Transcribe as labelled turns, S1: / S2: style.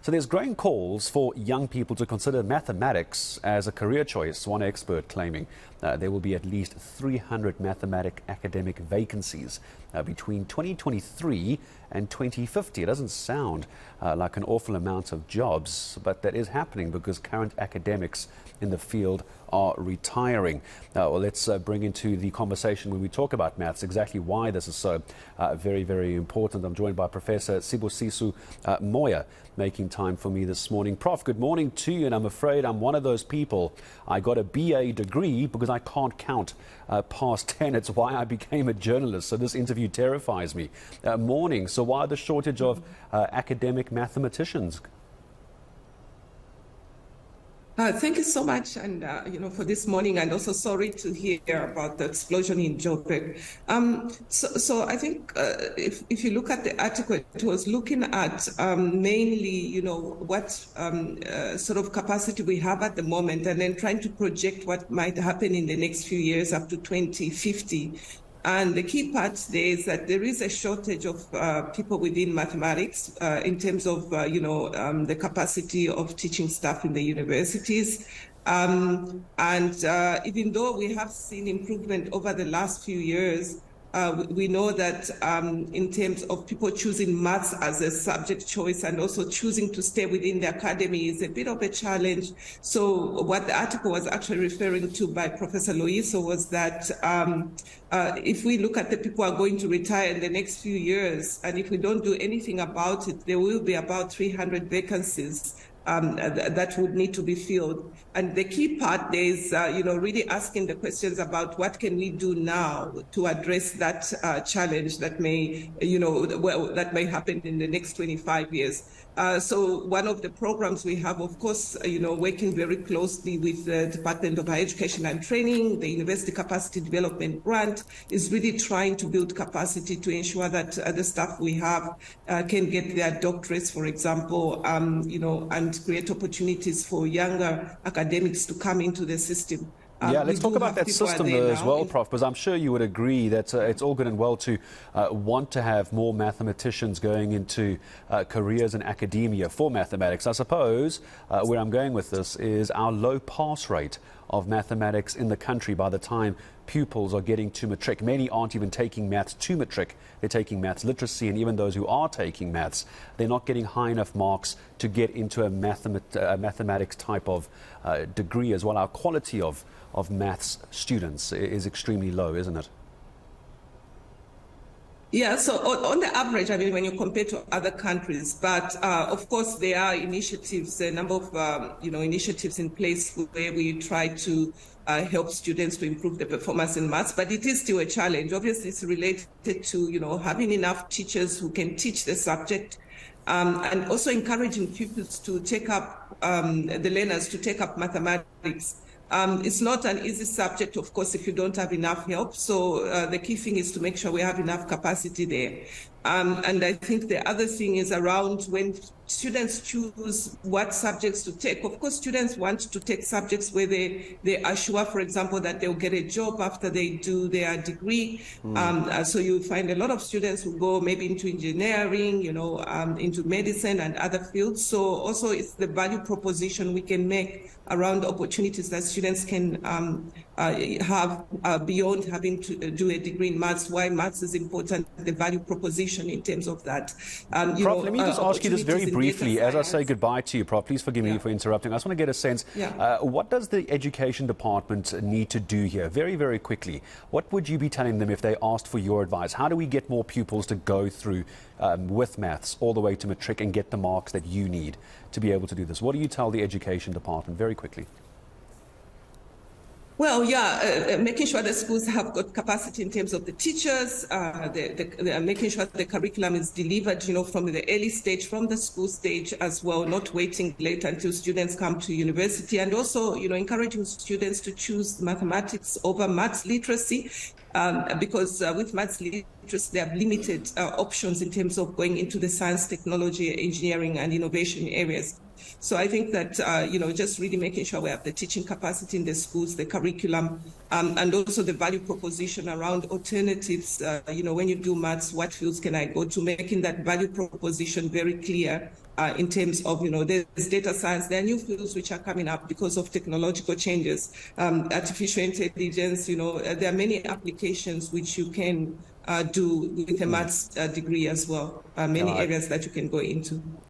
S1: So there's growing calls for young people to consider mathematics as a career choice, one expert claiming there will be at least 300 mathematic academic vacancies between 2023 and 2050. It doesn't sound like an awful amount of jobs, but that is happening because current academics in the field are retiring. Well, let's bring into the conversation when we talk about maths exactly why this is so very, very important. I'm joined by Professor Sibusiso Moyo, making time for me this morning. Prof, good morning to you, and I'm afraid I'm one of those people. I got a BA degree because I can't count past 10. It's why I became a journalist, so this interview terrifies me. Morning. So why the shortage of academic mathematicians?
S2: Thank you so much, and for this morning, and also sorry to hear about the explosion in Joburg. So I think if you look at the article, it was looking at mainly, what sort of capacity we have at the moment, and then trying to project what might happen in the next few years up to 2050. And the key part there is that there is a shortage of people within mathematics in terms of, the capacity of teaching staff in the universities. And even though we have seen improvement over the last few years, we know that in terms of people choosing maths as a subject choice and also choosing to stay within the academy is a bit of a challenge. So what the article was actually referring to by Professor Loiso was that if we look at the people who are going to retire in the next few years, and if we don't do anything about it, there will be about 300 vacancies that would need to be filled. And the key part there is, really asking the questions about what can we do now to address that challenge that may, that may happen in the next 25 years. So one of the programs we have, of course, working very closely with the Department of Higher Education and Training, the University Capacity Development Grant, is really trying to build capacity to ensure that the staff we have can get their doctorates, for example, and create opportunities for younger academics to come into the system.
S1: Yeah, let's talk about that system as well, Prof, because I'm sure you would agree that it's all good and well to want to have more mathematicians going into careers in academia for mathematics. I suppose where I'm going with this is our low pass rate of mathematics in the country by the time pupils are getting to matric. Many aren't even taking maths to matric. They're taking maths literacy, and even those who are taking maths, they're not getting high enough marks to get into a mathematics type of degree as well. Our quality of maths students is extremely low, isn't it?
S2: Yeah, so on the average, I mean, when you compare to other countries, but of course there are initiatives, a number of initiatives in place where we try to help students to improve their performance in maths, but it is still a challenge. Obviously, it's related to having enough teachers who can teach the subject, and also encouraging pupils to take up the learners to take up mathematics. It's not an easy subject, of course, if you don't have enough help. So the key thing is to make sure we have enough capacity there. And I think the other thing is around when students choose what subjects to take. Of course, students want to take subjects where they are sure, for example, that they'll get a job after they do their degree. So you find a lot of students who go maybe into engineering, into medicine and other fields. So also it's the value proposition we can make around opportunities that students can have beyond having to do a degree in maths, why maths is important, the value proposition in terms of that.
S1: Prof, let me just ask you this very briefly. As I say goodbye to you, Prof, please forgive me for interrupting. I just want to get a sense, what does the Education Department need to do here? Very, very quickly. What would you be telling them if they asked for your advice? How do we get more pupils to go through with maths all the way to matric and get the marks that you need to be able to do this? What do you tell the Education Department very quickly?
S2: Well, making sure the schools have got capacity in terms of the teachers, making sure the curriculum is delivered, from the early stage, from the school stage as well, not waiting late until students come to university, and also, encouraging students to choose mathematics over maths literacy, because with maths literacy, they have limited options in terms of going into the science, technology, engineering, and innovation areas. So I think that, just really making sure we have the teaching capacity in the schools, the curriculum, and also the value proposition around alternatives. When you do maths, what fields can I go to? Making that value proposition very clear in terms of, there's data science. There are new fields which are coming up because of technological changes, artificial intelligence, there are many applications which you can do with a maths degree as well, many areas that you can go into.